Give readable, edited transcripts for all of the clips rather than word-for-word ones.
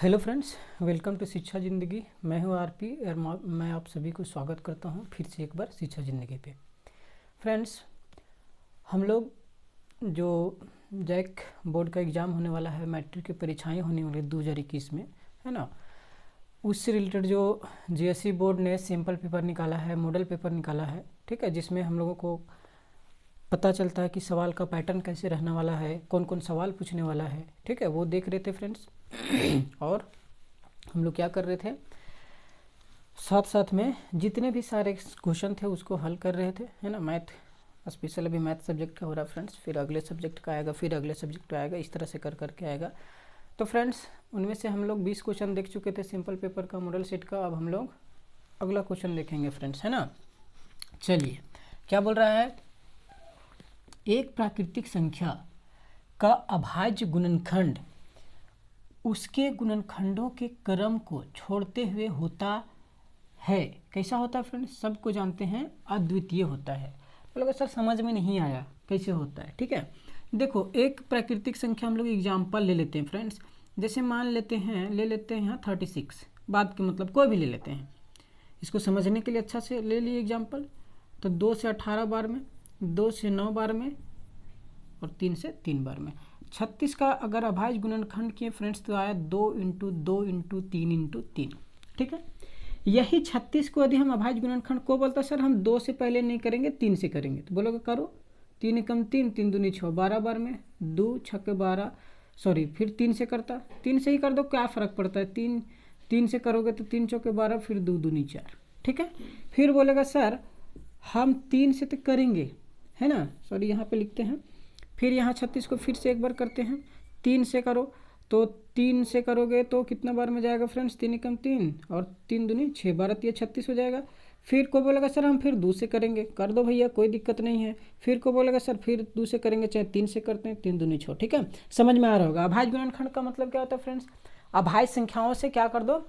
Hello friends, welcome to शिक्षा ज़िंदगी। मैं हूं आरपी और मैं आप सभी को स्वागत करता हूं फिर से एक बार शिक्षा ज़िंदगी पे। फ्रेंड्स, हम लोग जो जैक बोर्ड का एग्ज़ाम होने वाला है, मैट्रिक की परीक्षाएं होने वाली 2021 में, है ना, उससे रिलेटेड जो जीएसई बोर्ड ने सिंपल पेपर निकाला है, मॉडल पेपर निकाला है, ठीक है, जिसमें हम लोगों को पता चलता है कि सवाल का पैटर्न कैसे रहने वाला है, कौन कौन सवाल पूछने वाला है, ठीक है, वो देख रहे थे फ्रेंड्स। और हम लोग क्या कर रहे थे, साथ साथ में जितने भी सारे क्वेश्चन थे उसको हल कर रहे थे, है ना। मैथ स्पेशल अभी मैथ सब्जेक्ट का हो रहा है फ्रेंड्स, फिर अगले सब्जेक्ट का आएगा, फिर अगले सब्जेक्ट का आएगा, इस तरह से कर करके आएगा। तो फ्रेंड्स, उनमें से हम लोग 20 क्वेश्चन देख चुके थे सिंपल पेपर का, मॉडल सेट का। अब हम लोग अगला क्वेश्चन देखेंगे फ्रेंड्स, है ना। चलिए, क्या बोल रहा है, एक प्राकृतिक संख्या का अभाज्य गुणनखंड उसके गुणनखंडों के क्रम को छोड़ते हुए होता है। कैसा होता है फ्रेंड्स, सबको जानते हैं, अद्वितीय होता है। तो सर समझ में नहीं आया कैसे होता है, ठीक है। देखो, एक प्राकृतिक संख्या हम लोग एग्जाम्पल ले लेते हैं फ्रेंड्स। जैसे मान लेते हैं, ले लेते हैं यहाँ 36, बाद के मतलब कोई भी ले लेते हैं, इसको समझने के लिए अच्छा से ले लिए एग्जाम्पल। तो 2 से 18 बार में, 2 से 9 बार में और 3 से 3 बार में। 36 का अगर अभाज्य गुणनखंड किए फ्रेंड्स तो आया 2 × 2 × 3 × 3, ठीक है। यही 36 को यदि हम अभाज्य गुणनखंड को बोलता सर हम 2 से पहले नहीं करेंगे, 3 से करेंगे, तो बोलोगे करो। 3 × 3 3 दूनी 6, 12 बार में, 2 6 12, सॉरी फिर 3 से करता, 3 से ही कर दो, क्या फ़र्क पड़ता है, 3 से करोगे तो 3 चौके 12, फिर 2 दूनी 4, ठीक है। फिर बोलेगा सर हम 3 से तो करेंगे, है ना, सॉरी यहाँ पे लिखते हैं। फिर यहाँ 36 को फिर से एक बार करते हैं, 3 से करो, तो 3 से करोगे तो कितना बार में जाएगा फ्रेंड्स, 3 × 3 और 3 दूनी 6, 12 ये 36 हो जाएगा। फिर को बोलेगा सर हम फिर 2 से करेंगे, कर दो भैया, कोई दिक्कत नहीं है। फिर को बोलेगा सर फिर 2 से करेंगे, चाहे 3 से करते हैं, 3 दूनी 6, ठीक है। समझ में आ रहा होगा। अभाज्य गुणनखंड का मतलब क्या होता है फ्रेंड्स, अभाज्य संख्याओं से क्या कर दो,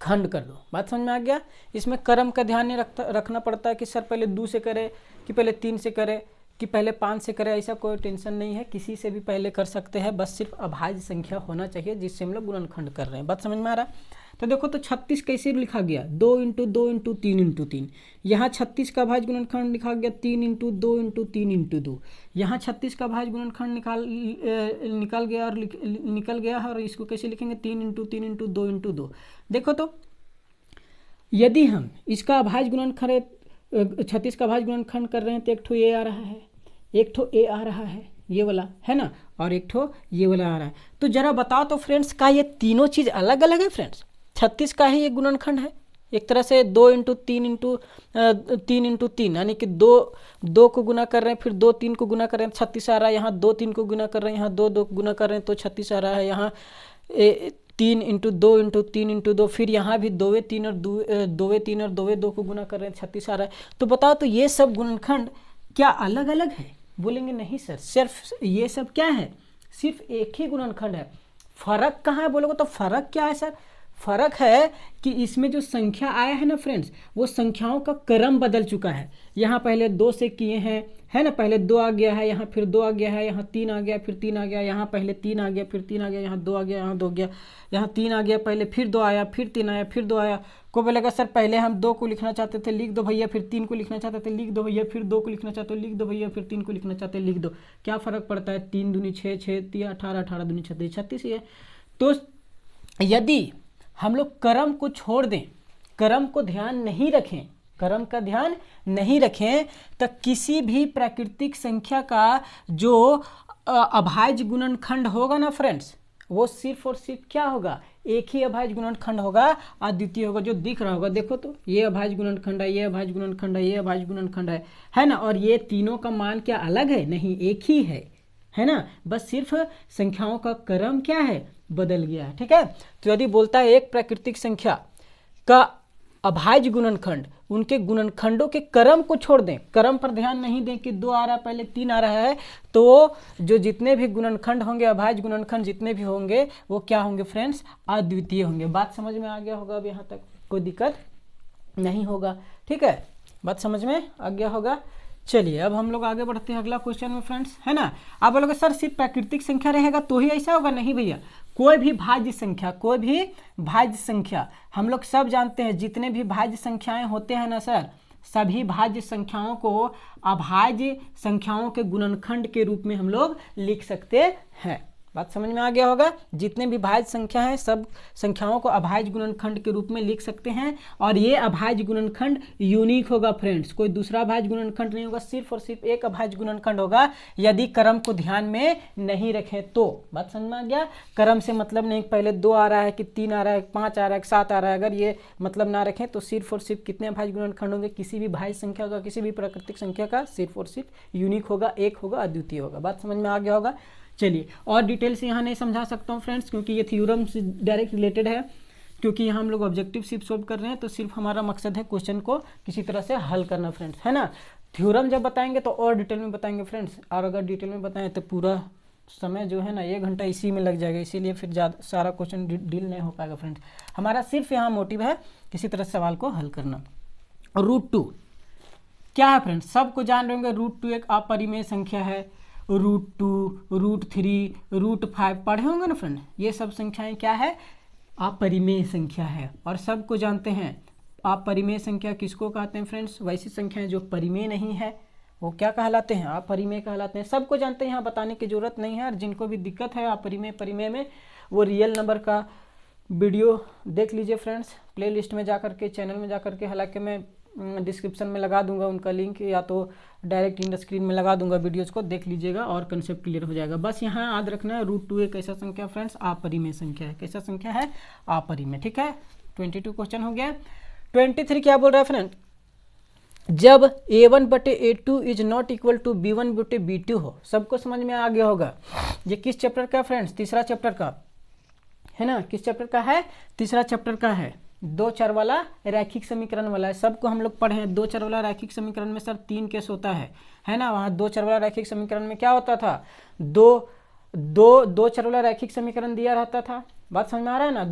खंड कर दो। बात समझ में आ गया। इसमें क्रम का ध्यान नहीं रखना पड़ता है कि सर पहले 2 से करे कि पहले 3 से करे कि पहले 5 से करे, ऐसा कोई टेंशन नहीं है, किसी से भी पहले कर सकते हैं, बस सिर्फ अभाज्य संख्या होना चाहिए जिससे हम लोग गुणनखंड कर रहे हैं। बात समझ में आ रहा है। तो देखो, तो 36 कैसे लिखा गया, 2 × 2 × 3 × 3। यहाँ 36 का अभाज्य गुणनखंड लिखा गया 3 × 2 × 3 × 2। यहाँ 36 का अभाज्य गुणनखंड निकल गया है, और इसको कैसे लिखेंगे, 3 × 3 × 2 × 2। देखो, तो यदि हम इसका अभाज्य गुणनखंड 36 का अभाज्य गुणनखंड कर रहे हैं तो एक ठो ये आ रहा है, एक ठो ए आ रहा है, ये वाला, है ना, और एक ठो ये वाला आ रहा है। तो जरा बताओ तो फ्रेंड्स, का ये तीनों चीज़ अलग अलग है फ्रेंड्स। 36 का ही एक गुणनखंड है, एक तरह से 2 × 3 × 3, यानी कि 2 को गुना कर रहे हैं, फिर 2 3 को गुना कर रहे हैं, 36 आ रहा है। यहाँ 2 3 को गुना कर रहे हैं, यहाँ 2 2 को गुना कर रहे हैं, तो 36 आ रहा है। यहाँ 3 × 2 × 3 × 2, फिर यहाँ भी 2 3 और 2 को गुना कर रहे हैं, 36 आ रहा है। तो बताओ तो ये सब गुणनखंड क्या अलग अलग है? बोलेंगे नहीं सर, सिर्फ ये सब क्या है, सिर्फ एक ही गुणनखंड है। फर्क कहाँ है बोलोगे तो फर्क क्या है सर, फर्क है कि इसमें जो संख्या आया है ना फ्रेंड्स, वो संख्याओं का क्रम बदल चुका है। यहाँ पहले 2 से किए हैं, है ना, पहले 2 आ गया है, यहाँ फिर 2 आ गया है, यहाँ 3 आ गया, फिर 3 आ गया, यहाँ पहले 3 आ गया, फिर 3 आ गया, यहाँ 2 आ गया, यहाँ 2 गया, यहाँ 3 आ गया पहले, फिर 2 आया, फिर 3 आया, फिर 2 आया। को बोलेगा सर पहले हम 2 को लिखना चाहते थे, लिख दो भैया, फिर 3 को लिखना चाहते थे, लिख दो भैया, फिर 2 को लिखना चाहते हो, लिख दो भैया, फिर 3 को लिखना चाहते, लिख दो। क्या फ़र्क पड़ता है, 3 दूनी 6, 6 3 18, 18 दूनी 36, 36 ही है। तो यदि हम लोग क्रम को छोड़ दें, क्रम को ध्यान नहीं रखें, क्रम का ध्यान नहीं रखें, तो किसी भी प्राकृतिक संख्या का जो अभाज्य गुणनखंड होगा ना फ्रेंड्स, वो सिर्फ और सिर्फ क्या होगा, एक ही अभाज्य गुणनखंड होगा, अद्वितीय होगा, जो दिख रहा होगा। देखो तो ये अभाज्य गुणनखंड है, ये अभाज्य गुणनखंड है, ये अभाज्य गुणनखंड है ना, और ये तीनों का मान क्या अलग है, नहीं, एक ही है ना, बस सिर्फ संख्याओं का क्रम क्या है, बदल गया है, ठीक है। तो यदि बोलता है एक प्राकृतिक संख्या का अभाज्य गुणनखंड, उनके गुणनखंडों के क्रम को छोड़ दें, क्रम पर ध्यान नहीं दें कि 2 आ रहा है पहले 3 आ रहा है, तो जो जितने भी गुणनखंड होंगे, अभाज्य गुणनखंड जितने भी होंगे, वो क्या होंगे फ्रेंड्स, अद्वितीय होंगे। बात समझ में आ गया होगा, अब यहाँ तक कोई दिक्कत नहीं होगा, ठीक है, बात समझ में आ गया होगा। चलिए, अब हम लोग आगे बढ़ते हैं अगला क्वेश्चन में फ्रेंड्स, है ना। आप बोलोगे सर सिर्फ प्राकृतिक संख्या रहेगा तो ही ऐसा होगा, नहीं भैया, कोई भी भाज्य संख्या हम लोग सब जानते हैं, जितने भी भाज्य संख्याएं होते हैं ना सर, सभी भाज्य संख्याओं को अभाज्य संख्याओं के गुणनखंड के रूप में हम लोग लिख सकते हैं। बात समझ में आ गया होगा। जितने भी भाज्य संख्या है सब संख्याओं को अभाज्य गुणनखंड के रूप में लिख सकते हैं, और ये अभाज्य गुणनखंड यूनिक होगा फ्रेंड्स, कोई दूसरा अभाज्य गुणनखंड नहीं होगा, सिर्फ और सिर्फ एक अभाज्य गुणनखंड होगा यदि क्रम को ध्यान में नहीं रखें तो। बात समझ में आ गया। क्रम से मतलब नहीं पहले 2 आ रहा है कि 3 आ रहा है, 5 आ रहा है, 7 आ रहा है, अगर ये मतलब ना रखें तो सिर्फ और सिर्फ कितने अभाज्य गुणनखंड होंगे, किसी भी भाज्य संख्या का, किसी भी प्राकृतिक संख्या का सिर्फ और सिर्फ यूनिक होगा, एक होगा, अद्वितीय होगा। बात समझ में आ गया होगा। चलिए, और डिटेल से यहाँ नहीं समझा सकता हूँ फ्रेंड्स, क्योंकि ये थ्योरम से डायरेक्ट रिलेटेड है, क्योंकि यहाँ हम लोग ऑब्जेक्टिव सिर्फ सोल्व कर रहे हैं, तो सिर्फ हमारा मकसद है क्वेश्चन को किसी तरह से हल करना फ्रेंड्स, है ना। थ्योरम जब बताएंगे तो और डिटेल में बताएंगे फ्रेंड्स, और अगर डिटेल में बताएं तो पूरा समय जो है ना 1 घंटा इसी में लग जाएगा, इसीलिए फिर ज़्यादा सारा क्वेश्चन डील नहीं हो पाएगा फ्रेंड्स। हमारा सिर्फ यहाँ मोटिव है किसी तरह सवाल को हल करना। √2 क्या है फ्रेंड्स, सबको जान रहे होंगे, √2 एक अपरिमेय संख्या है। √2, √3, √5 पढ़े होंगे ना फ्रेंड, ये सब संख्याएं क्या है, अपरिमेय संख्या है। और सबको जानते हैं अपरिमेय संख्या किसको कहते हैं फ्रेंड्स, वैसी संख्याएं जो परिमेय नहीं है वो क्या कहलाते हैं, अपरिमेय कहलाते हैं। सबको जानते हैं, यहाँ बताने की जरूरत नहीं है। और जिनको भी दिक्कत है अपरिमेय परिमेय में, वो रियल नंबर का वीडियो देख लीजिए फ्रेंड्स, प्ले लिस्ट में जा करके, चैनल में जा करके, हालांकि मैं डिस्क्रिप्शन में लगा दूंगा उनका लिंक, या तो डायरेक्ट इन द स्क्रीन में लगा दूंगा, वीडियोज़ को देख लीजिएगा और कंसेप्ट क्लियर हो जाएगा। बस यहाँ याद रखना है √2 एक ऐसा संख्या फ्रेंड्स अपरिमेय संख्या है। कैसा संख्या है, अपरिमेय। ठीक है, 22 क्वेश्चन हो गया। 23 क्या बोल रहा है फ्रेंड, जब a1/a2 is not equal to b1/b2 हो। सबको समझ में आ गया होगा। ये किस चैप्टर का फ्रेंड्स, तीसरा चैप्टर का है ना। किस चैप्टर का है, तीसरा चैप्टर का है। 2 चर वाला रैखिक समीकरण वाला है, सबको हम लोग पढ़े हैं। 2 चर वाला रैखिक समीकरण में सर 3 केस होता है ना। वहाँ 2 चर वाला रैखिक समीकरण में क्या होता था, दो चर वाला रैखिक समीकरण दिया रहता था। बात समझ में आ रहा है ना।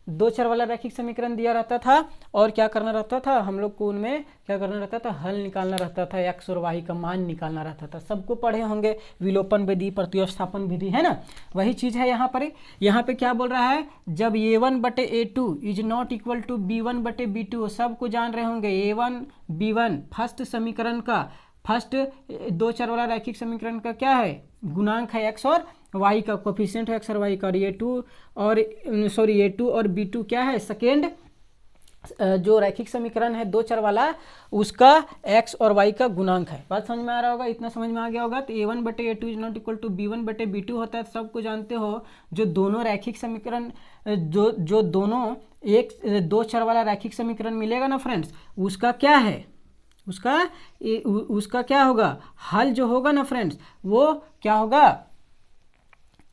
दो चर वाला रैखिक समीकरण दिया रहता था, और क्या करना रहता था हम लोग को, उनमें क्या करना रहता था, हल निकालना रहता था, x और y का मान निकालना रहता था। सबको पढ़े होंगे, विलोपन विधि, प्रतिस्थापन विधि, है ना। वही चीज़ है यहाँ पर। यहाँ पे क्या बोल रहा है, जब a1/a2 is not equal to b1/b2, सबको जान रहे होंगे a1 b1 फर्स्ट समीकरण का, फर्स्ट 2 चर वाला रैखिक समीकरण का क्या है, गुणांक है x और y का, कोफिशिएंट है x और y का। a2 और b2 क्या है, सेकेंड जो रैखिक समीकरण है 2 चर वाला, उसका x और y का गुणांक है। बात समझ में आ रहा होगा, इतना समझ में आ गया होगा। तो a1/a2 is not equal to b1/b2 होता है। सबको जानते हो, जो दोनों रैखिक समीकरण, जो दोनों एक 2 चर वाला रैखिक समीकरण मिलेगा ना फ्रेंड्स, उसका क्या है, उसका क्या होगा, हल जो होगा ना फ्रेंड्स, वो क्या होगा,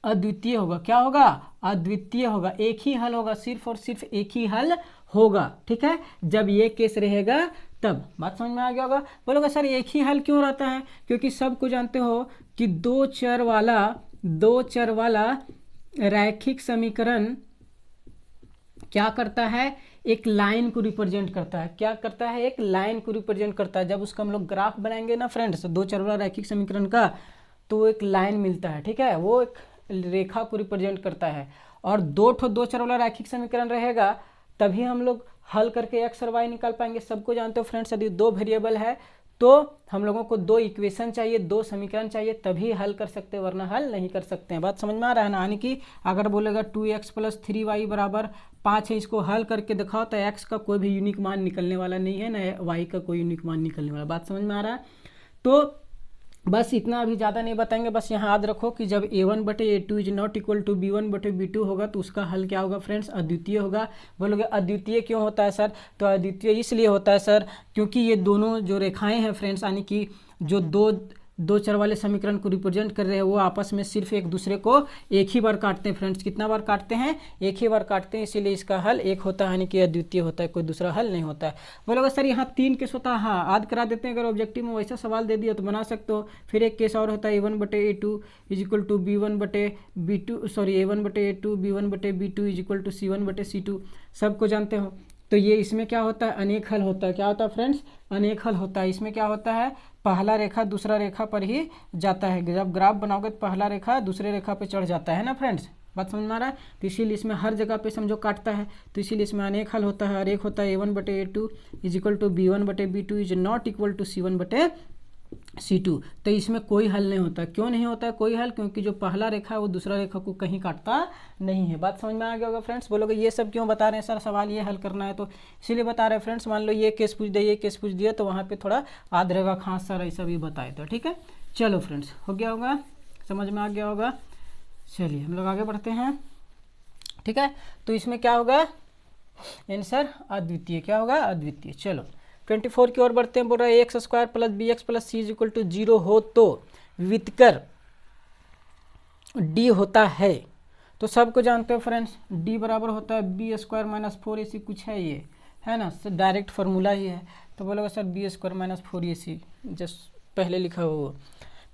अद्वितीय होगा। क्या होगा, अद्वितीय होगा। एक ही हल होगा, सिर्फ और सिर्फ एक ही हल होगा। ठीक है, जब ये केस रहेगा तब। बात समझ में आ गया होगा। बोलोगे सर एक ही हल क्यों रहता है, क्योंकि सबको जानते हो कि 2 चर वाला रैखिक समीकरण क्या करता है, एक लाइन को रिप्रेजेंट करता है। क्या करता है, एक लाइन को रिप्रेजेंट करता है। जब उसका हम लोग ग्राफ बनाएंगे ना फ्रेंड्स 2 चर वाला रैखिक समीकरण का, तो एक लाइन मिलता है। ठीक है, वो एक रेखा को रिप्रेजेंट करता है। और 2 चर वाला रैखिक समीकरण रहेगा तभी हम लोग हल करके x और y निकाल पाएंगे। सबको जानते हो फ्रेंड्स, यदि 2 वेरिएबल है तो हम लोगों को 2 इक्वेशन चाहिए, 2 समीकरण चाहिए, तभी हल कर सकते हैं, वरना हल नहीं कर सकते हैं। बात समझ में आ रहा है ना। यानी कि अगर बोलेगा 2x + 3y = 5 है, इसको हल करके दिखाओ, तो x का कोई भी यूनिक मान निकलने वाला नहीं है, ना y का कोई यूनिक मान निकलने वाला। बात समझ में आ रहा है। तो बस इतना, अभी ज़्यादा नहीं बताएंगे। बस यहाँ याद रखो कि जब a1/a2 is not equal to b1/b2 होगा, तो उसका हल क्या होगा फ्रेंड्स, अद्वितीय होगा। बोलोगे अद्वितीय क्यों होता है सर, तो अद्वितीय इसलिए होता है सर क्योंकि ये दोनों जो रेखाएं हैं फ्रेंड्स, यानी कि जो दो चर वाले समीकरण को रिप्रेजेंट कर रहे हैं, वो आपस में सिर्फ एक दूसरे को एक ही बार काटते हैं फ्रेंड्स। कितना बार काटते हैं, एक ही बार काटते हैं, इसीलिए इसका हल एक होता है, यानी कि अद्वितीय होता है, कोई दूसरा हल नहीं होता है। बोलोगे सर यहाँ 3 केस होता है, हाँ याद करा देते हैं। अगर ऑब्जेक्टिव में वैसा सवाल दे दिया तो बना सकते हो। फिर एक केस और होता है a1/a2 = b1/b2, a1/a2 b1/b2 = c1/c2। सबको जानते हो। तो ये इसमें क्या होता है, अनेक हल होता है। क्या होता है फ्रेंड्स, अनेक हल होता है। इसमें क्या होता है, पहला रेखा दूसरा रेखा पर ही जाता है। जब ग्राफ बनाओगे तो पहला रेखा दूसरे रेखा पे चढ़ जाता है ना फ्रेंड्स। बात समझ में आ रहा है। तो इसीलिए इसमें हर जगह पे समझो काटता है, तो इसीलिए इसमें अनेक हल होता है, और एक होता है a1/a2 is equal to b1/b2 is not equal to c1/c2। तो इसमें कोई हल नहीं होता। क्यों नहीं होता है कोई हल? क्योंकि जो पहला रेखा है वो दूसरा रेखा को कहीं काटता नहीं है। बात समझ में आ गया होगा फ्रेंड्स। बोलोगे ये सब क्यों बता रहे हैं सर, सवाल ये हल करना है, तो इसीलिए बता रहे हैं फ्रेंड्स। मान लो ये केस पूछ दिया, ये केस पूछ दिया, तो वहाँ पे थोड़ा याद रहेगा, खास सर ऐसा भी बताए तो, ठीक है। चलो फ्रेंड्स, हो गया होगा, समझ में आ गया होगा। चलिए हम लोग आगे बढ़ते हैं, ठीक है। तो इसमें क्या होगा आंसर? अद्वितीय। क्या होगा? अद्वितीय। चलो 24 की ओर बढ़ते हैं। बोल रहा है ax² + bx + c = 0 हो तो वितकर d होता है। तो सबको जानते हो फ्रेंड्स, d बराबर होता है b² - 4ac, कुछ है ये, है ना, डायरेक्ट फार्मूला ही है। तो बोलोगे सर b² - 4ac जस्ट पहले लिखा हो।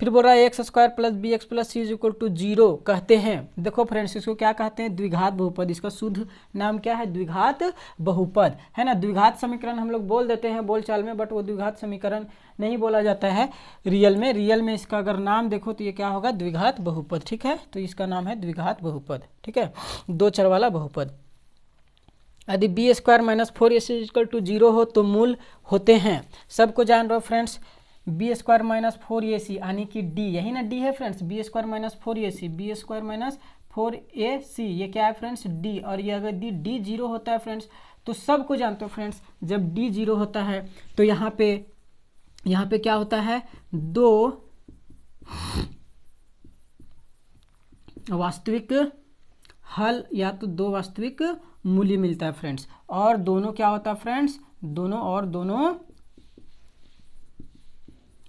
फिर बोल रहा है ax² + bx + c = 0 कहते हैं। देखो फ्रेंड्स, इसको क्या कहते हैं? द्विघात बहुपद। इसका शुद्ध नाम क्या है? द्विघात बहुपद, है ना। द्विघात समीकरण हम लोग बोल देते हैं बोलचाल में, बट वो द्विघात समीकरण नहीं बोला जाता है रियल में। रियल में इसका अगर नाम देखो तो ये क्या होगा? द्विघात बहुपद, ठीक है। तो इसका नाम है द्विघात बहुपद, ठीक है, दो चर वाला बहुपद। यदि b² - 4ac = 0 हो तो मूल होते हैं। सबको जान रहे हो फ्रेंड्स, b² - 4ac यानी कि d, यही ना d है friends, b² - 4ac, b² - 4ac, ये क्या है फ्रेंड्स? d। और ये अगर d 0 होता है फ्रेंड्स, तो सबको जानते हो फ्रेंड्स, जब d 0 होता है तो यहाँ पे क्या होता है? दो वास्तविक हल या तो दो वास्तविक मूल्य मिलता है फ्रेंड्स, और दोनों क्या होता है फ्रेंड्स? दोनों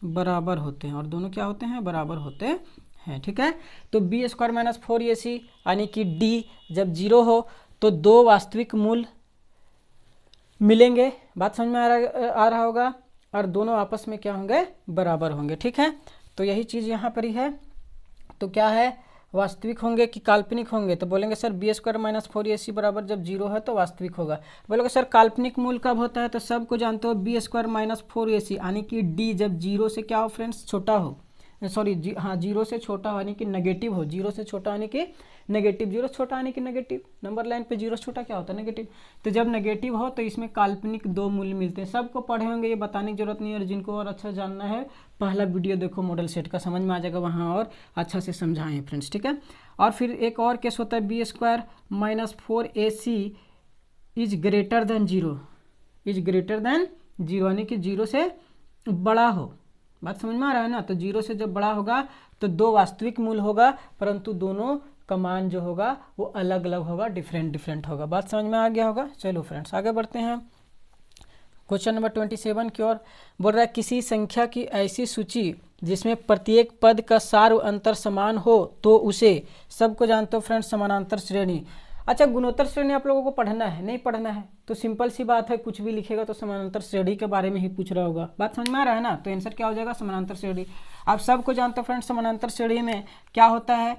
बराबर होते हैं, और दोनों क्या होते हैं? बराबर होते हैं, ठीक है। तो b² - 4ac यानी कि d जब 0 हो तो दो वास्तविक मूल मिलेंगे। बात समझ में आ रहा होगा, और दोनों आपस में क्या होंगे? बराबर होंगे, ठीक है। तो यही चीज़ यहाँ पर ही है। तो क्या है? वास्तविक होंगे कि काल्पनिक होंगे? तो बोलेंगे सर b² - 4ac बराबर जब 0 है तो वास्तविक होगा। बोलोगे सर काल्पनिक मूल कब होता है? तो सबको जानते हो b² - 4ac यानी कि d जब 0 से क्या हो फ्रेंड्स? छोटा हो, सॉरी 0 से छोटा हो यानी कि नेगेटिव हो। 0 से छोटा यानी कि नेगेटिव, 0 छोटा यानी कि नेगेटिव। नंबर लाइन पे 0 छोटा क्या होता है? नेगेटिव। तो जब नेगेटिव हो तो इसमें काल्पनिक दो मूल्य मिलते हैं। सबको पढ़े होंगे, ये बताने की जरूरत नहीं है। और जिनको और अच्छा जानना है, पहला वीडियो देखो मॉडल सेट का, समझ में आ जाएगा, वहाँ और अच्छा से समझाएं फ्रेंड्स, ठीक है। और फिर एक और केस होता है b² - 4ac is greater than 0, is greater than 0 यानी कि 0 से बड़ा हो। बात समझ में आ रहा है ना। तो 0 से जब बड़ा होगा तो दो वास्तविक मूल होगा, परंतु दोनों का मान जो होगा वो अलग अलग होगा, डिफरेंट होगा। बात समझ में आ गया होगा। चलो फ्रेंड्स आगे बढ़ते हैं क्वेश्चन नंबर 27 की ओर। बोल रहा है किसी संख्या की ऐसी सूची जिसमें प्रत्येक पद का सार्व अंतर समान हो तो उसे, सबको जानते हो फ्रेंड्स, समानांतर श्रेणी। अच्छा, गुणोत्तर श्रेणी आप लोगों को पढ़ना है? नहीं पढ़ना है तो सिंपल सी बात है, कुछ भी लिखेगा तो समानांतर श्रेणी के बारे में ही पूछ रहा होगा। बात समझ में आ रहा है ना। तो आंसर क्या हो जाएगा? समानांतर श्रेणी। आप सबको जानते हो फ्रेंड्स, समानांतर श्रेणी में क्या होता है?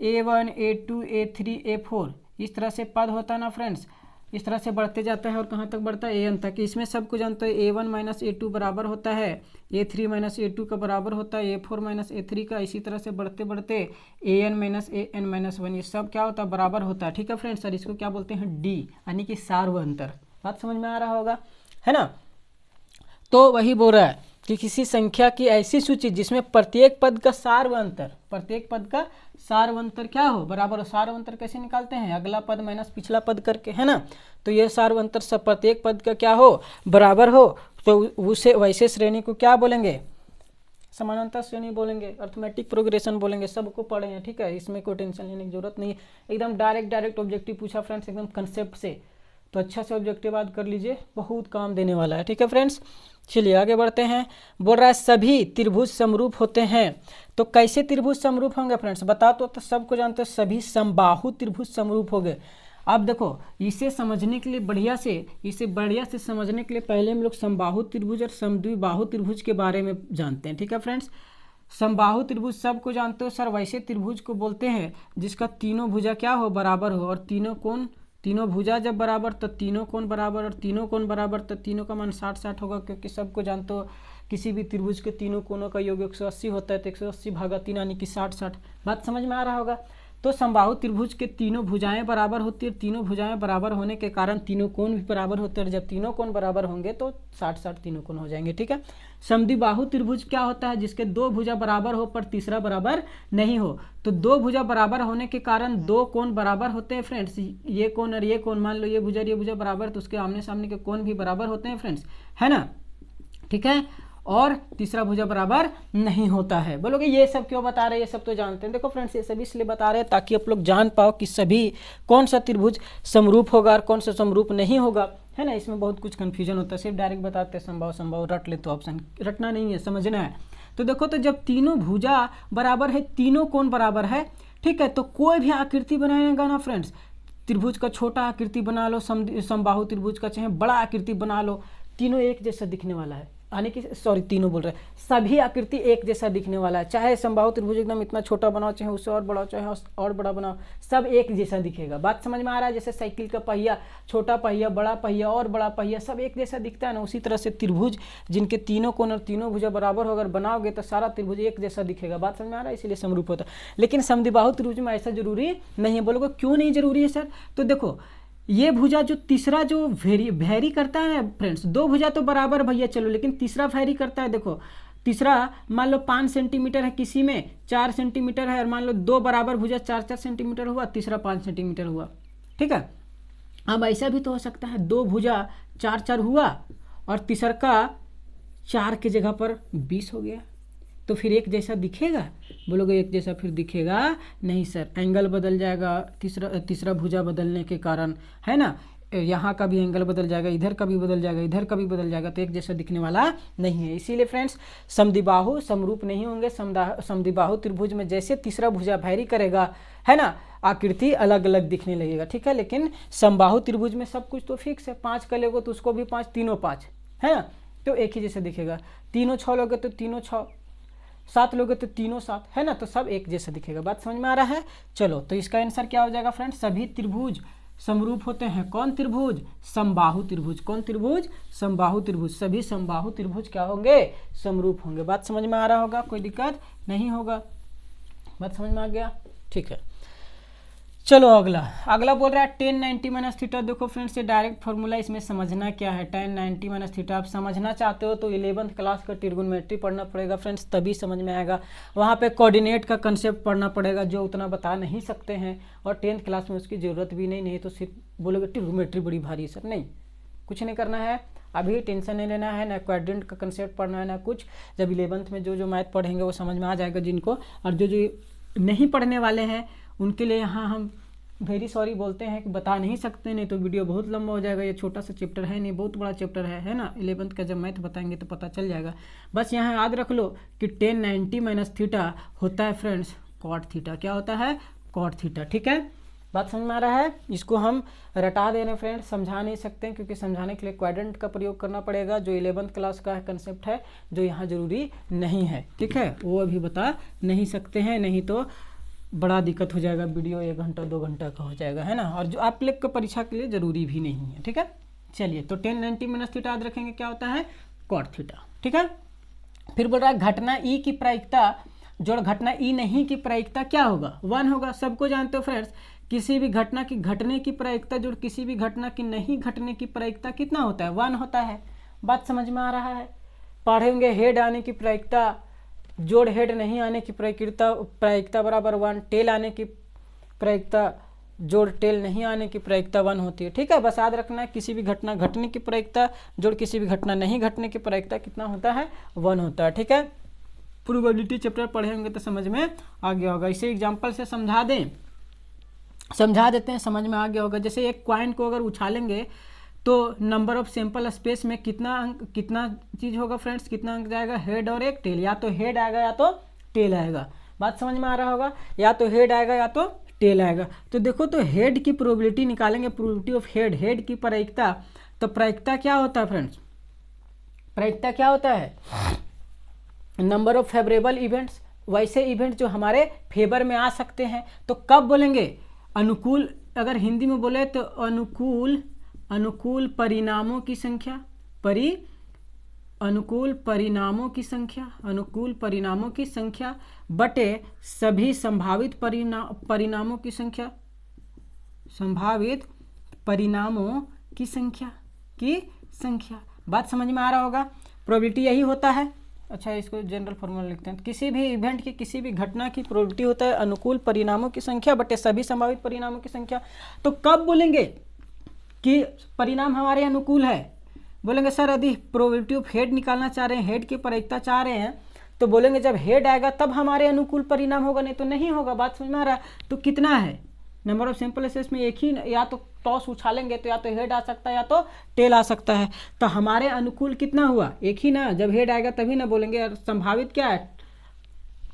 a1 a2 a3 a4 इस तरह से पद होता है ना फ्रेंड्स, इस तरह से बढ़ते जाता है, और कहाँ तक बढ़ता है? an तक। इसमें सबको जानते हो a1 - a2 बराबर होता है a3 - a2 का बराबर होता है a4 - a3 का। इसी तरह से बढ़ते बढ़ते an - an-1 ये सब क्या होता है? बराबर होता है, ठीक है फ्रेंड्स। सर इसको क्या बोलते हैं? d यानी कि सार्व अंतर। बात समझ में आ रहा होगा, है ना। तो वही बोल रहा है कि किसी संख्या की ऐसी सूची जिसमें प्रत्येक पद का सार्व अंतर, प्रत्येक पद का सार्व अंतर क्या हो? बराबर हो। सार्व अंतर कैसे निकालते हैं? अगला पद माइनस पिछला पद करके, है ना। तो ये सार्व अंतर सब प्रत्येक पद का क्या हो? बराबर हो। तो उसे वैसे श्रेणी को क्या बोलेंगे? समानांतर श्रेणी बोलेंगे, अर्थमेटिक प्रोग्रेशन बोलेंगे। सबको पढ़े हैं, ठीक है, इसमें कोई टेंशन लेने की जरूरत नहीं है। एकदम डायरेक्ट ऑब्जेक्टिव पूछा फ्रेंड्स, एकदम कंसेप्ट से, तो अच्छा से ऑब्जेक्टिव याद कर लीजिए, बहुत काम देने वाला है, ठीक है फ्रेंड्स। चलिए आगे बढ़ते हैं। बोल रहा है सभी त्रिभुज समरूप होते हैं। तो कैसे त्रिभुज समरूप होंगे फ्रेंड्स? बता तो सबको जानते हो, सभी समबाहु त्रिभुज समरूप हो गए। अब देखो, इसे समझने के लिए बढ़िया से समझने के लिए पहले हम लोग समबाहु त्रिभुज और समद्विबाहु त्रिभुज के बारे में जानते हैं, ठीक है फ्रेंड्स। समबाहु त्रिभुज सबको जानते हो सर, वैसे त्रिभुज को बोलते हैं जिसका तीनों भुजा क्या हो? बराबर हो, और तीनों भुजा जब बराबर तो तीनों कोण बराबर, और तीनों कोण बराबर तो तीनों का मान 60-60 होगा। क्योंकि सबको जानते हो किसी भी त्रिभुज के तीनों कोणों का योग 180 होता है, तो 180 भागा 3 यानी कि 60-60। बात समझ में आ रहा होगा। तो समबाहु त्रिभुज के तीनों भुजाएं बराबर होती है, तीनों भुजाएं बराबर होने के कारण तीनों कोण भी बराबर होते हैं, और जब तीनों कोण बराबर होंगे तो 60-60 तीनों कोण हो जाएंगे। ठीक है। समद्विबाहु त्रिभुज क्या होता है? जिसके दो भुजा बराबर हो पर तीसरा बराबर नहीं हो। तो दो भुजा बराबर होने के कारण दो कोण बराबर होते हैं फ्रेंड्स। ये कोण और ये कोण, मान लो ये भुजा बराबर, तो उसके आमने सामने के कोण भी बराबर होते हैं फ्रेंड्स, है ना। ठीक है। और तीसरा भुजा बराबर नहीं होता है। बोलोगे ये सब क्यों बता रहे हैं? ये सब तो जानते हैं। देखो फ्रेंड्स, ये सभी इसलिए बता रहे हैं ताकि आप लोग जान पाओ कि सभी कौन सा त्रिभुज समरूप होगा और कौन सा समरूप नहीं होगा, है ना। इसमें बहुत कुछ कंफ्यूजन होता है, सिर्फ डायरेक्ट बताते हैं समबाहु रट ले तो ऑप्शन रटना नहीं है, समझना है। तो देखो, तो जब तीनों भुजा बराबर है, तीनों कोण बराबर है, ठीक है, तो कोई भी आकृति बनाएगा ना फ्रेंड्स, त्रिभुज का छोटा आकृति बना लो, समबाहु त्रिभुज का चाहे बड़ा आकृति बना लो, तीनों एक जैसा दिखने वाला है। यानी कि सॉरी, तीनों बोल रहे हैं, सभी आकृति एक जैसा दिखने वाला है। चाहे समबाहु त्रिभुज एकदम इतना छोटा बनाओ, चाहे उससे और बड़ा, चाहे और बड़ा बनाओ, सब एक जैसा दिखेगा। बात समझ में आ रहा है? जैसे साइकिल का पहिया, छोटा पहिया, बड़ा पहिया और बड़ा पहिया, सब एक जैसा दिखता है ना, उसी तरह से त्रिभुज जिनके तीनों कोण और तीनों भुजा बराबर हो, अगर बनाओगे तो सारा त्रिभुज एक जैसा दिखेगा। बात समझ में आ रहा है? इसीलिए समरूप होता है। लेकिन समद्विबाहु त्रिभुज में ऐसा जरूरी नहीं है। बोलोगे क्यों नहीं जरूरी है सर? तो देखो, ये भुजा जो तीसरा जो वैरी करता है फ्रेंड्स, दो भुजा तो बराबर भैया चलो, लेकिन तीसरा वैरी करता है। देखो, तीसरा मान लो 5 सेंटीमीटर है, किसी में 4 सेंटीमीटर है, और मान लो दो बराबर भुजा 4-4 सेंटीमीटर हुआ, तीसरा 5 सेंटीमीटर हुआ। ठीक है। अब ऐसा भी तो हो सकता है, दो भुजा 4-4 हुआ और तीसरा का 4 की जगह पर 20 हो गया, तो फिर एक जैसा दिखेगा? बोलोगे एक जैसा फिर दिखेगा नहीं सर, एंगल बदल जाएगा तीसरा भुजा बदलने के कारण, है ना। यहाँ का भी एंगल बदल जाएगा, इधर का भी बदल जाएगा, इधर का भी बदल जाएगा, तो एक जैसा दिखने वाला नहीं है। इसीलिए फ्रेंड्स, समद्विबाहु समरूप नहीं होंगे। समद्विबाहु त्रिभुज में जैसे तीसरा भुजा वैरी करेगा, है ना, आकृति अलग अलग दिखने लगेगा। ठीक है। लेकिन समबाहु त्रिभुज में सब कुछ तो फिक्स है, 5 का लोगे तो उसको भी 5, तीनों 5, है ना, तो एक ही जैसा दिखेगा। तीनों 6 लोगे तो तीनों 6, 7 लोगे तो तीनों 7, है ना, तो सब एक जैसा दिखेगा। बात समझ में आ रहा है? चलो, तो इसका आंसर क्या हो जाएगा फ्रेंड्स? सभी त्रिभुज समरूप होते हैं। कौन त्रिभुज? समबाहु त्रिभुज। कौन त्रिभुज? समबाहु त्रिभुज। सभी समबाहु त्रिभुज क्या होंगे? समरूप होंगे। बात समझ में आ रहा होगा? कोई दिक्कत नहीं होगा। बात समझ में आ गया? ठीक है। चलो अगला बोल रहा है tan 90 माइनस थीटा। देखो फ्रेंड्स, ये डायरेक्ट फॉर्मूला, इसमें समझना क्या है। tan 90 माइनस थीटा आप समझना चाहते हो तो 11th क्लास का ट्रिगोनोमेट्री पढ़ना पड़ेगा फ्रेंड्स, तभी समझ में आएगा। वहाँ पे कोऑर्डिनेट का कंसेप्ट पढ़ना पड़ेगा, जो उतना बता नहीं सकते हैं, और 10th क्लास में उसकी ज़रूरत भी नहीं तो सिर्फ बोलोगे ट्रिगोनोमेट्री बड़ी भारी है सर। नहीं, कुछ नहीं करना है, अभी टेंशन नहीं लेना है, ना क्वाड्रेंट का कंसेप्ट पढ़ना है ना कुछ। जब 11th में जो मैथ पढ़ेंगे वो समझ में आ जाएगा जिनको, और जो नहीं पढ़ने वाले हैं उनके लिए यहाँ हम वेरी सॉरी बोलते हैं कि बता नहीं सकते, नहीं तो वीडियो बहुत लंबा हो जाएगा। ये छोटा सा चैप्टर है नहीं, बहुत बड़ा चैप्टर है ना। 11th का जब मैथ बताएंगे तो पता चल जाएगा। बस यहाँ याद रख लो कि tan 90 माइनस थीटा होता है फ्रेंड्स कॉट थीटा। क्या होता है? Cot theta. ठीक है। बात समझ में आ रहा है? इसको हम रटा दे रहे हैं फ्रेंड्स, समझा नहीं सकते हैं, क्योंकि समझाने के लिए क्वाड्रेंट का प्रयोग करना पड़ेगा, जो 11th क्लास का कंसेप्ट है, जो यहाँ जरूरी नहीं है। ठीक है, वो अभी बता नहीं सकते हैं, नहीं तो बड़ा दिक्कत हो जाएगा, वीडियो 1 घंटा 2 घंटा का हो जाएगा, है ना, और जो आप लोग का परीक्षा के लिए ज़रूरी भी नहीं है। ठीक है। चलिए, तो tan 90 माइनस थीटा याद रखेंगे क्या होता है? Cot theta. ठीक है। फिर बोल रहा है घटना ई की प्रायिकता जोड़ घटना ई नहीं की प्रायिकता क्या होगा? 1 होगा। सबको जानते हो फ्रेंड्स, किसी भी घटना की घटने की प्रायिकता जोड़ किसी भी घटना की नहीं घटने की प्रायिकता कितना होता है? 1 होता है। बात समझ में आ रहा है? पढ़ेंगे हेड आने की प्रायिकता जोड़ हेड नहीं आने की प्रायिकता बराबर 1, टेल आने की प्रायिकता जोड़ टेल नहीं आने की प्रायिकता 1 होती है। ठीक है। बस याद रखना है, किसी भी घटना घटने की प्रायिकता जोड़ किसी भी घटना नहीं घटने की प्रायिकता कितना होता है? 1 होता है। ठीक है। प्रोबेबिलिटी चैप्टर पढ़े होंगे तो समझ में आ गया होगा। इसे एग्जाम्पल से समझा देते हैं, समझ में आ गया होगा। जैसे एक कॉइन को अगर उछालेंगे तो नंबर ऑफ सैंपल स्पेस में कितना चीज होगा फ्रेंड्स? कितना अंक जाएगा? हेड और एक टेल। या तो हेड आएगा या तो टेल आएगा। बात समझ में आ रहा होगा? या तो हेड आएगा या तो टेल आएगा। तो देखो, तो हेड की प्रोबेबिलिटी निकालेंगे, प्रोबेबिलिटी ऑफ हेड की प्रायिकता। तो प्रायिकता क्या होता है फ्रेंड्स? प्रायिकता क्या होता है? नंबर ऑफ फेवरेबल इवेंट्स, वैसे इवेंट जो हमारे फेवर में आ सकते हैं। तो कब बोलेंगे? अनुकूल, अगर हिंदी में बोले तो अनुकूल परिणामों की संख्या, अनुकूल परिणामों की संख्या बटे सभी संभावित परिणामों की संख्या। बात समझ में आ रहा होगा। प्रोबेबिलिटी यही होता है। अच्छा, इसको जनरल फॉर्मूला लिखते हैं। किसी भी इवेंट की, किसी भी घटना की प्रोबेबिलिटी होता है अनुकूल परिणामों की संख्या बटे सभी संभावित परिणामों की संख्या। तो कब बोलेंगे कि परिणाम हमारे अनुकूल है? बोलेंगे सर यदि प्रोबेबिलिटी ऑफ हेड निकालना चाह रहे हैं, हेड की प्रायिकता चाह रहे हैं, तो बोलेंगे जब हेड आएगा तब हमारे अनुकूल परिणाम होगा, नहीं तो नहीं होगा। बात समझ में आ रहा है? तो कितना है नंबर ऑफ सैंपल स्पेस में? एक ही, या तो टॉस उछालेंगे तो या तो हेड आ सकता है या तो टेल आ सकता है। तो हमारे अनुकूल कितना हुआ? एक ही ना। जब हेड आएगा तभी ना बोलेंगे। संभावित क्या है?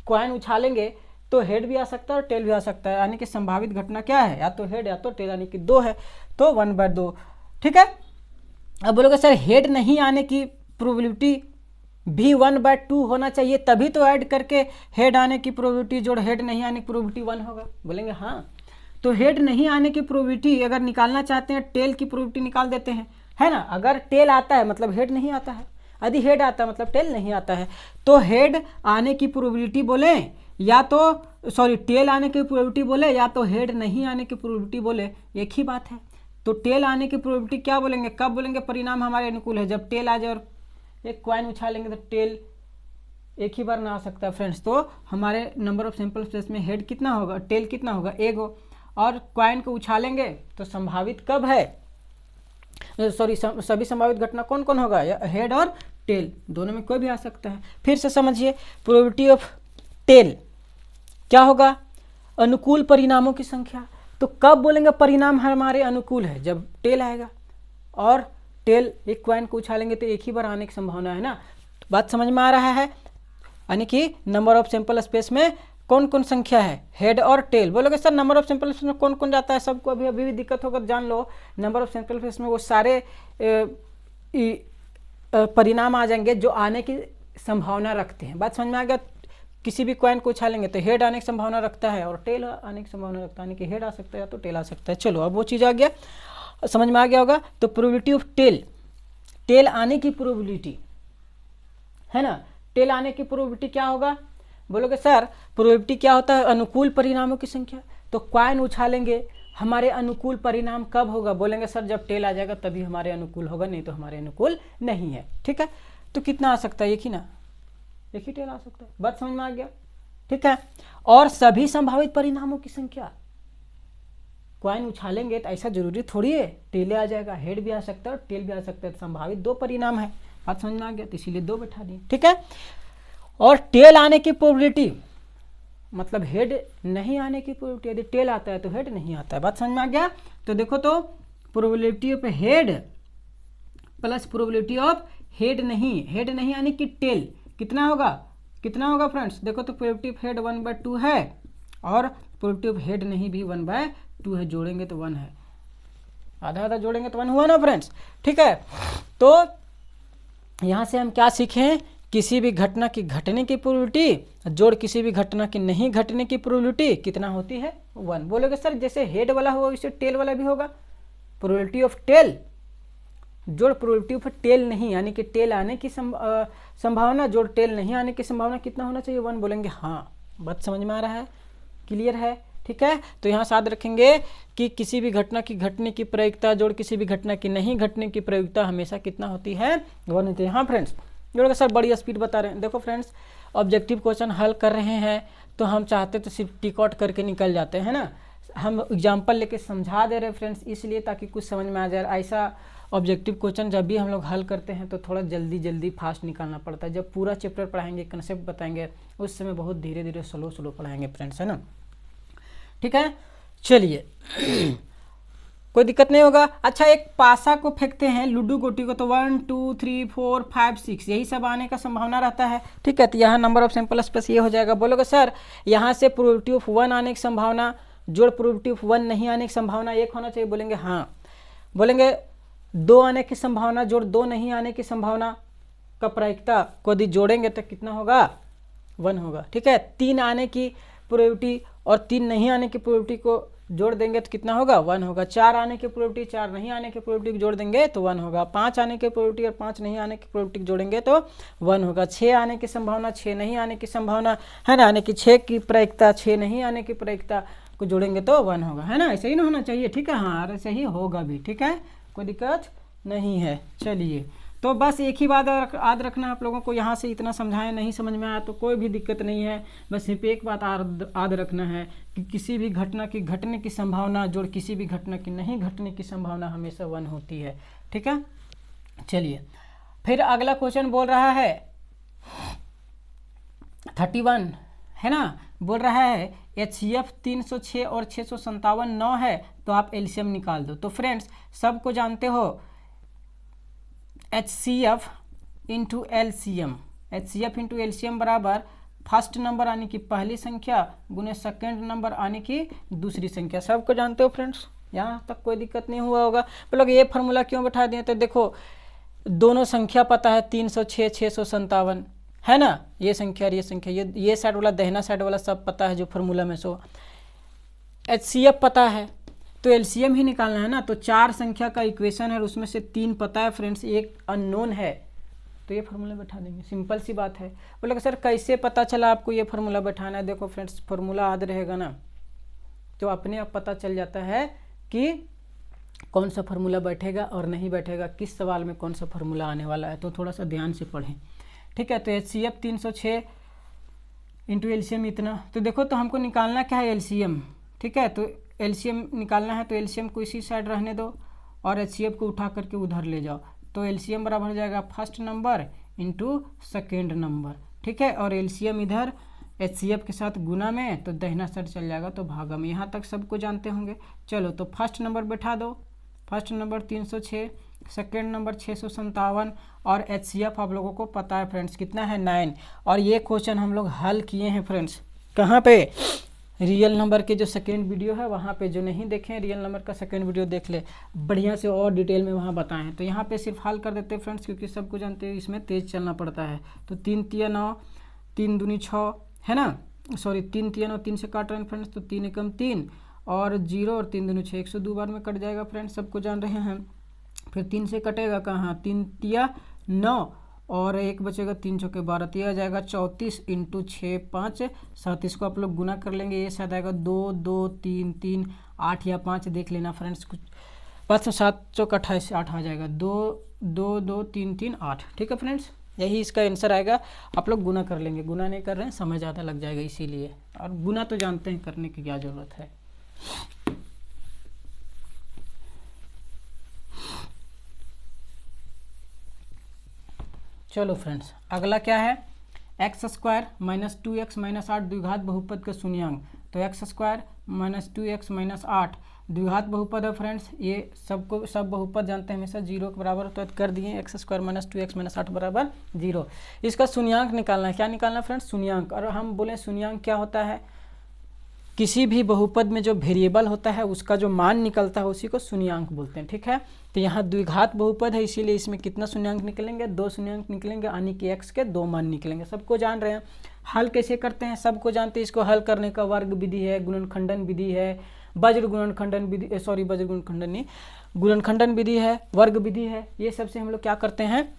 कॉइन उछालेंगे तो हेड भी आ सकता है और टेल भी आ सकता है, यानी कि संभावित घटना क्या है? या तो हेड या तो टेल, यानी कि 2 है, तो 1/2। ठीक है। अब बोलोगे सर हेड नहीं आने की प्रोबेबिलिटी भी 1/2 होना चाहिए, तभी तो ऐड करके हेड आने की प्रोबेबिलिटी जोड़ हेड नहीं आने की प्रोबेबिलिटी 1 होगा। बोलेंगे हाँ। तो हेड नहीं आने की प्रोबेबिलिटी अगर निकालना चाहते हैं, टेल की प्रोबेबिलिटी निकाल देते हैं, है ना। अगर टेल आता है मतलब हेड नहीं आता है, यदि हेड आता है मतलब टेल नहीं आता है। तो हेड आने की प्रोबेबिलिटी बोले या तो टेल आने की प्रोबेबिलिटी बोले या तो हेड नहीं आने की प्रोबेबिलिटी बोले, एक ही बात है। तो टेल आने की प्रोबेबिलिटी क्या बोलेंगे? कब बोलेंगे परिणाम हमारे अनुकूल है? जब टेल आ जाए और एक कॉइन उछालेंगे तो टेल एक ही बार ना आ सकता है फ्रेंड्स। तो हमारे नंबर ऑफ सैंपल स्पेस में हेड कितना होगा, टेल कितना होगा? 1 हो। और कॉइन को उछालेंगे तो संभावित कब है, सभी संभावित घटना कौन कौन होगा? हेड और टेल, दोनों में कोई भी आ सकता है। फिर से समझिए, प्रोबेबिलिटी ऑफ टेल क्या होगा? अनुकूल परिणामों की संख्या। तो कब बोलेंगे परिणाम हमारे अनुकूल है? जब टेल आएगा और टेल एक कॉइन को उछालेंगे तो एक ही बार आने की संभावना है ना। बात समझ में आ रहा है? यानी कि नंबर ऑफ सैंपल स्पेस में कौन कौन संख्या है? हेड और टेल। बोलोगे sir number of sample space में कौन कौन जाता है? सबको अभी भी दिक्कत होगा, जान लो। नंबर ऑफ सैंपल स्पेस में वो सारे परिणाम आ जाएंगे जो आने की संभावना रखते हैं। बात समझ में आ गया? किसी भी कॉइन को उछालेंगे तो हेड आने की संभावना रखता है और टेल आने की संभावना रखता है, यानी कि हेड आ सकता है या तो टेल आ सकता है। चलो अब वो चीज़ आ गया, समझ में आ गया होगा। तो प्रोबेबिलिटी ऑफ टेल आने की प्रोबेबिलिटी है ना, टेल आने की प्रोबेबिलिटी क्या होगा? बोलोगे सर प्रोबेबिलिटी क्या होता है? अनुकूल परिणामों की संख्या। तो कॉइन उछालेंगे, हमारे अनुकूल परिणाम कब होगा? बोलेंगे सर जब टेल आ जाएगा तभी हमारे अनुकूल होगा, नहीं तो हमारे अनुकूल नहीं है। ठीक है। तो कितना आ सकता है? एक ही ना, एक ही टेल आ सकता है। बात समझ में आ गया? ठीक है। और सभी संभावित परिणामों की संख्या, कॉइन उछालेंगे तो ऐसा जरूरी थोड़ी है टेल आ जाएगा, हेड भी आ सकता है और टेल भी आ सकता है। तो संभावित 2 परिणाम है। बात समझ में आ गया? तो इसीलिए 2 बैठा दिए। ठीक है। और टेल आने की प्रोबेबिलिटी मतलब हेड नहीं आने की प्रोबेबिलिटी, यदि टेल आता है तो हेड नहीं आता है। बात समझ में आ गया? तो देखो तो probability of head plus probability of head नहीं आने की टेल कितना होगा? कितना होगा फ्रेंड्स? देखो तो प्रोबेबिलिटी ऑफ हेड 1/2 है और प्रोबेबिलिटी ऑफ हेड नहीं भी 1/2 है। जोड़ेंगे तो 1 है, आधा आधा जोड़ेंगे तो 1 हुआ ना फ्रेंड्स। ठीक है। तो यहाँ से हम क्या सीखें? किसी भी घटना की घटने की प्रोबेबिलिटी जोड़ किसी भी घटना की नहीं घटने की प्रोबेबिलिटी कितना होती है? 1। बोलोगे सर जैसे हेड वाला हुआ वैसे टेल वाला भी होगा। प्रोबेबिलिटी ऑफ टेल जोड़ प्रोबेबिलिटी ऑफ टेल नहीं, यानी कि टेल आने की संभावना जोड़ टेल नहीं आने की संभावना कितना होना चाहिए? 1। बोलेंगे हाँ। बात समझ में आ रहा है? क्लियर है? ठीक है। तो यहाँ याद रखेंगे कि किसी भी घटना की घटने की प्रायिकता जोड़ किसी भी घटना की नहीं घटने की प्रायिकता हमेशा कितना होती है? 1 होती है। हाँ फ्रेंड्स, जोड़ सर बड़ी स्पीड बता रहे हैं। देखो फ्रेंड्स, ऑब्जेक्टिव क्वेश्चन हल कर रहे हैं तो हम चाहते तो सिर्फ टिक आउट करके निकल जाते हैं ना। हम एग्जाम्पल लेके समझा दे रहे हैं फ्रेंड्स, इसलिए ताकि कुछ समझ में आ जाए। ऐसा ऑब्जेक्टिव क्वेश्चन जब भी हम लोग हल करते हैं तो थोड़ा जल्दी फास्ट निकालना पड़ता है। जब पूरा चैप्टर पढ़ाएंगे, कंसेप्ट बताएंगे, उस समय बहुत धीरे धीरे स्लो पढ़ाएंगे फ्रेंड्स, है ना। ठीक है। चलिए कोई दिक्कत नहीं होगा। अच्छा, एक पासा को फेंकते हैं, लूडो गोटी को, तो 1 2 3 4 5 6 यही सब आने का संभावना रहता है। ठीक है। तो यहाँ नंबर ऑफ सैंपल स्पेस ये हो जाएगा। बोलोगे सर यहाँ से प्रोबेबिलिटी ऑफ 1 आने की संभावना जोड़ प्रोबेबिलिटी ऑफ 1 नहीं आने की संभावना 1 होना चाहिए। बोलेंगे हाँ। बोलेंगे 2 आने की संभावना जोड़ 2 नहीं आने की संभावना का प्रायिकता को यदि जोड़ेंगे तो कितना होगा? 1 होगा। ठीक है। 3 आने की प्रोबेबिलिटी और 3 नहीं आने की प्रोबेबिलिटी को जोड़ देंगे तो कितना होगा 1 होगा। 4 आने की प्रोबेबिलिटी 4 नहीं आने की प्रोबेबिलिटी को जोड़ देंगे तो 1 होगा। 5 आने की प्रोबेबिलिटी और 5 नहीं आने की प्रोबेबिलिटी को जोड़ेंगे तो 1 होगा। 6 आने की संभावना 6 नहीं आने की संभावना है ना, आने की 6 की प्रायिकता 6 नहीं आने की प्रायिकता को जोड़ेंगे तो 1 होगा, है ना। ऐसे ही ना होना चाहिए, ठीक है। हाँ ऐसे ही होगा भी, ठीक है, कोई दिक्कत नहीं है। चलिए तो बस एक ही बात याद रखना आप लोगों को, यहाँ से इतना समझाएं, नहीं समझ में आया तो कोई भी दिक्कत नहीं है। बस सिर्फ एक बात याद रखना है कि किसी भी घटना की घटने की संभावना जोड़ किसी भी घटना की नहीं घटने की संभावना हमेशा 1 होती है, ठीक है। चलिए फिर अगला क्वेश्चन बोल रहा है 31, है ना, बोल रहा है HCF 306 और 657 9 है तो आप एलसीएम निकाल दो। तो फ्रेंड्स सबको जानते हो HCF इंटू एलसीएम बराबर फर्स्ट नंबर आने की पहली संख्या गुने सेकेंड नंबर आने की दूसरी संख्या। सबको जानते हो फ्रेंड्स, यहाँ तक कोई दिक्कत नहीं हुआ होगा। तो लोग ये फार्मूला क्यों बैठा दिए, तो देखो दोनों संख्या पता है 306 657, है ना, ये संख्या और ये संख्या, ये साइड वाला दहना साइड वाला सब पता है जो फार्मूला में सो। HCF पता है तो एलसीएम ही निकालना है ना। तो 4 संख्या का इक्वेशन है, उसमें से 3 पता है फ्रेंड्स, एक अननोन है, तो ये फार्मूला बैठा देंगे, सिंपल सी बात है। बोले सर कैसे पता चला आपको ये फार्मूला बैठाना है। देखो फ्रेंड्स फार्मूला याद रहेगा ना तो अपने आप पता चल जाता है कि कौन सा फार्मूला बैठेगा और नहीं बैठेगा, किस सवाल में कौन सा फार्मूला आने वाला है। तो थोड़ा सा ध्यान से पढ़ें, ठीक है। तो HCF 306 इंटू एलसीएम इतना, तो देखो तो हमको निकालना क्या है एलसीएम, ठीक है। तो एलसीएम निकालना है तो एलसीएम को इसी साइड रहने दो और HCF को उठा करके उधर ले जाओ। तो एलसीएम बराबर हो जाएगा first number into second number, ठीक है। और एलसीएम इधर HCF के साथ गुना में तो दहिना साइड चल जाएगा तो भागा में। यहाँ तक सबको जानते होंगे। चलो तो फर्स्ट नंबर बैठा दो, फर्स्ट नंबर 306, सेकेंड नंबर 657 और HCF आप लोगों को पता है फ्रेंड्स कितना है 9। और ये क्वेश्चन हम लोग हल किए हैं फ्रेंड्स, कहाँ पे, रियल नंबर के जो सेकेंड वीडियो है वहाँ पे। जो नहीं देखें रियल नंबर का सेकेंड वीडियो देख ले, बढ़िया से और डिटेल में वहाँ बताएं। तो यहाँ पे सिर्फ हल कर देते हैं फ्रेंड्स, क्योंकि सबको जानते हैं इसमें तेज़ चलना पड़ता है। तो 3 तिया 9, 3 दूनी 6, है ना, सॉरी 3 तिया 9, 3 से काट रहे हैं फ्रेंड्स, तो 3 एकम 3 और 0 और 3 दूनी 6, 102 बार में कट जाएगा फ्रेंड्स, सबको जान रहे हैं। फिर 3 से कटेगा कहाँ, 3 तिया 9 और 1 बचेगा, 3 चौके 12, तो यह आ जाएगा 34 इंटू 6 5 37 को आप लोग गुना कर लेंगे, ये शायद आएगा 2 2 3 3 8 या 5 देख लेना फ्रेंड्स, कुछ 5 7 चौक 28 8 आ जाएगा, 2 2 2 3 3 8, ठीक है फ्रेंड्स, यही इसका आंसर आएगा। आप लोग गुना कर लेंगे, गुना नहीं कर रहे हैं समय ज़्यादा लग जाएगा इसीलिए, और गुना तो जानते हैं करने की क्या ज़रूरत है। चलो फ्रेंड्स अगला क्या है, x² माइनस 2x माइनस 8 द्विघात बहुपद का शून्यांक। तो x² माइनस 2x माइनस 8 द्विघात बहुपद है फ्रेंड्स, ये सब बहुपद जानते हैं हमेशा 0 के बराबर, तो कर दिए x² माइनस 2x माइनस 8 बराबर 0। इसका शून्यांक निकालना है, क्या निकालना है फ्रेंड्स, शून्यांक। और हम बोले शून्यांक क्या होता है, किसी भी बहुपद में जो वेरिएबल होता है उसका जो मान निकलता है उसी को शून्यांक बोलते हैं, ठीक है। तो यहाँ द्विघात बहुपद है इसीलिए इसमें कितना शून्यांक निकलेंगे, 2 शून्यांक निकलेंगे, यानी कि x के 2 मान निकलेंगे। सबको जान रहे हैं। हल कैसे करते हैं सबको जानते हैं, इसको हल करने का वर्ग विधि है, गुणनखंडन विधि है, वज्र गुणनखंडन विधि, सॉरी वज्र गुणनखंडन नहीं, गुणनखंडन विधि है, वर्ग विधि है, ये सबसे हम लोग क्या करते हैं,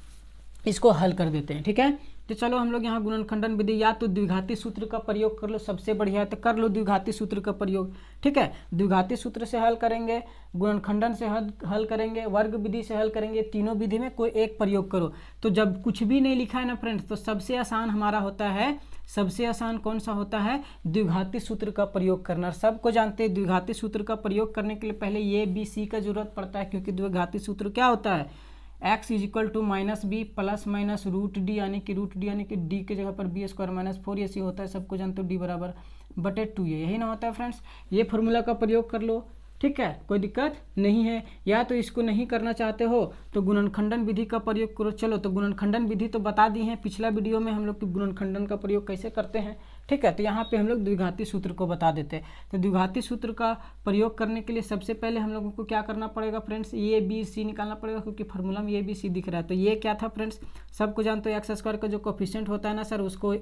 इसको हल कर देते हैं, ठीक है। तो चलो हम लोग यहाँ गुणनखंडन विधि, या तो द्विघाती सूत्र का प्रयोग कर लो, सबसे बढ़िया है तो कर लो द्विघाती सूत्र का प्रयोग, ठीक है। द्विघाती सूत्र से हल करेंगे, गुणनखंडन से हल करेंगे, वर्ग विधि से हल करेंगे, तीनों विधि में कोई एक प्रयोग करो। तो जब कुछ भी नहीं लिखा है ना फ्रेंड्स, तो सबसे आसान हमारा होता है, सबसे आसान कौन सा होता है, द्विघाती सूत्र का प्रयोग करना। सबको जानते हैं द्विघाती सूत्र का प्रयोग करने के लिए पहले ये BC का जरूरत पड़ता है, क्योंकि द्विघाती सूत्र क्या होता है, x is equal to minus B plus minus root D, यानी कि डी के जगह पर b² माइनस 4 ऐसी होता है, सबको जानते हो d बराबर बटे 2, यही ना होता है फ्रेंड्स। ये फार्मूला का प्रयोग कर लो, ठीक है, कोई दिक्कत नहीं है। या तो इसको नहीं करना चाहते हो तो गुणनखंडन विधि का प्रयोग करो। चलो तो गुणनखंडन विधि तो बता दी है पिछला वीडियो में हम लोग कि गुणनखंडन का प्रयोग कैसे करते हैं, ठीक है। तो यहाँ पे हम लोग द्विघाती सूत्र को बता देते हैं। तो द्विघाती सूत्र का प्रयोग करने के लिए सबसे पहले हम लोगों को क्या करना पड़ेगा फ्रेंड्स, ये BC निकालना पड़ेगा, क्योंकि फार्मूला में ये BC दिख रहा है। तो ये क्या था फ्रेंड्स, सबको जानते हो x² का जो कोफिशिएंट होता है ना सर, उसको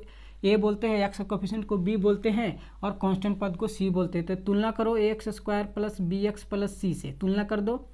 ए बोलते हैं, एक्स कोफिशिएंट को बी बोलते हैं और कांस्टेंट पद को सी बोलते हैं। तो तुलना करो a x square plus b x plus c से, तुलना कर दो।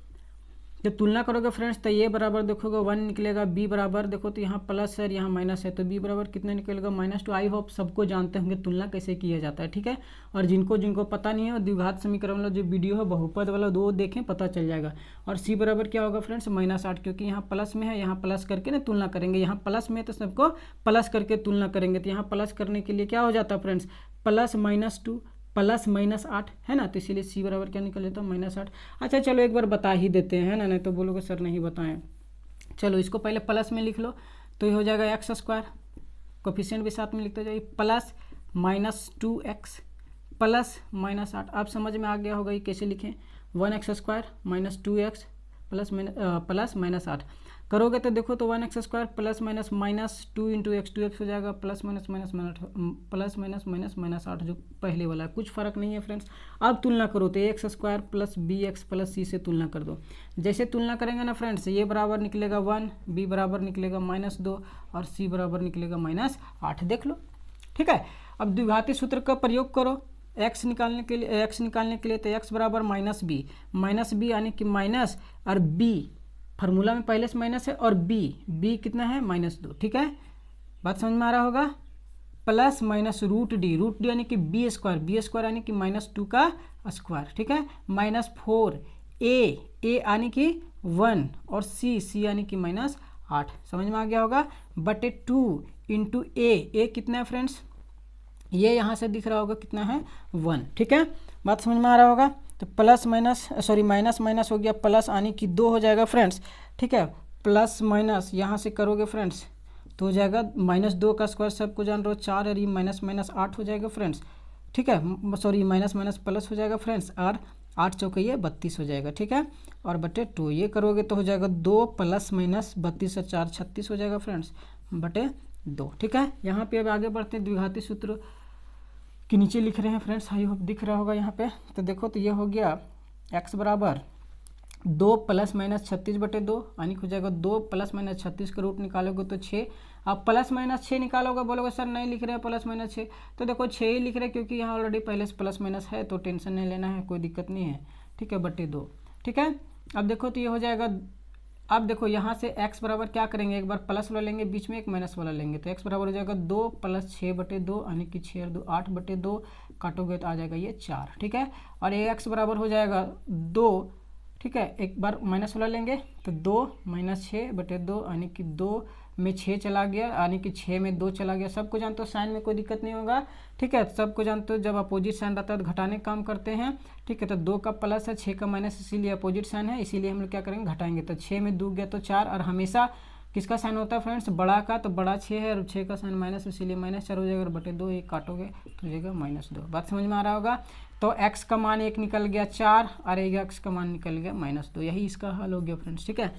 जब तुलना करोगे फ्रेंड्स तो ए बराबर देखोगे 1 निकलेगा, बी बराबर देखो तो यहाँ प्लस है और यहाँ माइनस है, तो बी बराबर कितना निकलेगा -2। आई होप सबको जानते होंगे तुलना कैसे किया जाता है, ठीक है। और जिनको जिनको पता नहीं है वो द्विघात समीकरण वाला जो वीडियो है बहुपद वाला दो देखें, पता चल जाएगा। और सी बराबर क्या होगा फ्रेंड्स -8, क्योंकि यहाँ प्लस में है, यहाँ प्लस करके ना तुलना करेंगे, यहाँ प्लस में तो सबको प्लस करके तुलना करेंगे। तो यहाँ प्लस करने के लिए क्या हो जाता है फ्रेंड्स, प्लस -2 प्लस -8 है ना, तो इसीलिए सी बराबर क्या निकल जाता है -8। अच्छा चलो एक बार बता ही देते हैं ना, नहीं तो बोलोगे सर नहीं बताएं। चलो इसको पहले प्लस में लिख लो, तो ये हो जाएगा एक्स स्क्वायर, कोफिशिएंट भी साथ में लिखते जाइए, प्लस -2x प्लस -8। आप समझ में आ गया होगा ये कैसे लिखें, 1x स्क्वायर -2x प्लस -8 करोगे तो देखो तो 1x square plus -2 into x, 2x हो जाएगा प्लस -8 जो पहले वाला है, कुछ फर्क नहीं है फ्रेंड्स। अब तुलना करो तो x square plus b x plus c से तुलना कर दो। जैसे तुलना करेंगे ना फ्रेंड्स, ये बराबर निकलेगा 1, बी बराबर निकलेगा -2 और सी बराबर निकलेगा -8, देख लो, ठीक है। अब द्विघाती सूत्र का प्रयोग करो x निकालने के लिए, तो x बराबर -b यानी कि माइनस और b फार्मूला में पहले से माइनस है और b कितना है -2, ठीक है, बात समझ में आ रहा होगा। प्लस माइनस √d यानी कि b स्क्वायर यानी कि -2 का स्क्वायर, ठीक है, -4 a यानी कि 1 और c यानी कि -8, समझ में आ गया होगा, बटे 2 इंटू a कितना है फ्रेंड्स, ये यहाँ से दिख रहा होगा कितना है 1, ठीक है, बात समझ में आ रहा होगा। तो माइनस हो गया प्लस यानी कि 2 हो जाएगा फ्रेंड्स, ठीक है, प्लस माइनस यहाँ से करोगे फ्रेंड्स तो हो जाएगा -2 का स्क्वायर सबको जान रहे हो 4 और ये -8 हो जाएगा फ्रेंड्स, ठीक है, माइनस प्लस हो जाएगा फ्रेंड्स, और 8 चौके ये 32 हो जाएगा, ठीक है, और बटे 2 ये करोगे तो हो जाएगा 2 प्लस माइनस 32 और 4 36 हो जाएगा फ्रेंड्स, बटे 2, ठीक है। यहाँ पे अब आगे बढ़ते हैं, द्विघाती सूत्र के नीचे लिख रहे हैं फ्रेंड्स, आई होप दिख रहा होगा यहाँ पे। तो देखो तो ये हो गया x बराबर 2 प्लस माइनस 36 बटे 2 यानी हो जाएगा 2 प्लस माइनस 36 का रूट निकालोगे तो 6। आप प्लस माइनस 6 निकालोगे, बोलोगे सर नहीं लिख रहे हैं प्लस माइनस 6, तो देखो 6 ही लिख रहे हैं क्योंकि यहाँ ऑलरेडी पहले से प्लस माइनस है, तो टेंशन नहीं लेना है, कोई दिक्कत नहीं है, ठीक है, बटे 2, ठीक है। अब देखो तो ये हो जाएगा, अब देखो यहाँ से x बराबर क्या करेंगे, एक बार प्लस वाला लेंगे, बीच में एक माइनस वाला लेंगे, तो x बराबर हो जाएगा 2 प्लस 6 बटे 2 यानी कि 6 और 2 8 बटे 2, काटोगे तो आ जाएगा ये 4, ठीक है। और ये x बराबर हो जाएगा 2, ठीक है, एक बार माइनस वाला लेंगे तो 2 माइनस 6 बटे 2 यानी कि 2 में 6 चला गया यानी कि 6 में 2 चला गया। सबको जानते हो साइन में कोई दिक्कत नहीं होगा, ठीक है, सबको जानते हो जब अपोजिट साइन रहता है तो घटाने का काम करते हैं, ठीक है। तो 2 का प्लस है, 6 का माइनस, इसीलिए अपोजिट साइन है, इसीलिए हम लोग क्या करेंगे घटाएंगे, तो 6 में 2 गया तो 4, और हमेशा किसका साइन होता है फ्रेंड्स, बड़ा का, तो बड़ा 6 है और 6 का साइन माइनस, इसीलिए -4 हो जाएगा, और बटे 2 एक काटोगे तो हो जाएगा -2, बात समझ में आ रहा होगा। तो x का मान 1 निकल गया 4 और x का मान निकल गया -2, यही इसका हल हो गया फ्रेंड्स, ठीक है।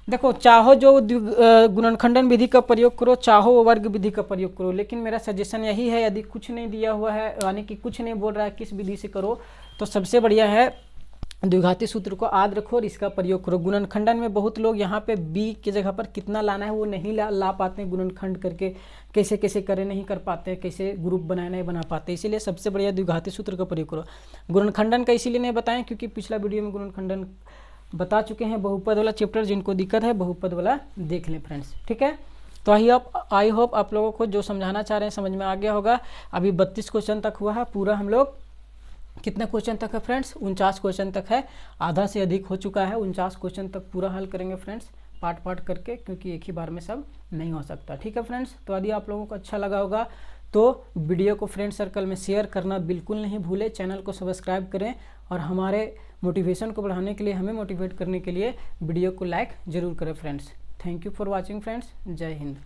देखो चाहो जो गुणनखंडन विधि का प्रयोग करो, चाहो वर्ग विधि का प्रयोग करो, लेकिन मेरा सजेशन यही है, यदि कुछ नहीं दिया हुआ है यानी कि कुछ नहीं बोल रहा है किस विधि से करो, तो सबसे बढ़िया है द्विघाती सूत्र को याद रखो और इसका प्रयोग करो। गुणनखंडन में बहुत लोग यहाँ पे b की जगह पर कितना लाना है वो नहीं ला पाते हैं, गुणनखंड करके कैसे कैसे करें नहीं कर पाते हैं, कैसे ग्रुप बनाए नहीं बना पाते, इसीलिए सबसे बढ़िया द्विघाती सूत्र का प्रयोग करो। गुणनखंडन का इसीलिए नहीं बताएं क्योंकि पिछला वीडियो में गुणनखंडन बता चुके हैं, बहुपद वाला चैप्टर, जिनको दिक्कत है बहुपद वाला देख लें फ्रेंड्स, ठीक है। तो आई होप आप लोगों को जो समझाना चाह रहे हैं समझ में आ गया होगा। अभी 32 क्वेश्चन तक हुआ है, पूरा हम लोग कितने क्वेश्चन तक है फ्रेंड्स, 49 क्वेश्चन तक है, आधा से अधिक हो चुका है, 49 क्वेश्चन तक पूरा हल करेंगे फ्रेंड्स, पार्ट करके, क्योंकि एक ही बार में सब नहीं हो सकता, ठीक है फ्रेंड्स। तो यदि आप लोगों को अच्छा लगा होगा तो वीडियो को फ्रेंड सर्कल में शेयर करना बिल्कुल नहीं भूलें, चैनल को सब्सक्राइब करें और हमारे मोटिवेशन को बढ़ाने के लिए, हमें मोटिवेट करने के लिए वीडियो को लाइक ज़रूर करें friends. Thank you for watching friends, जय हिंद।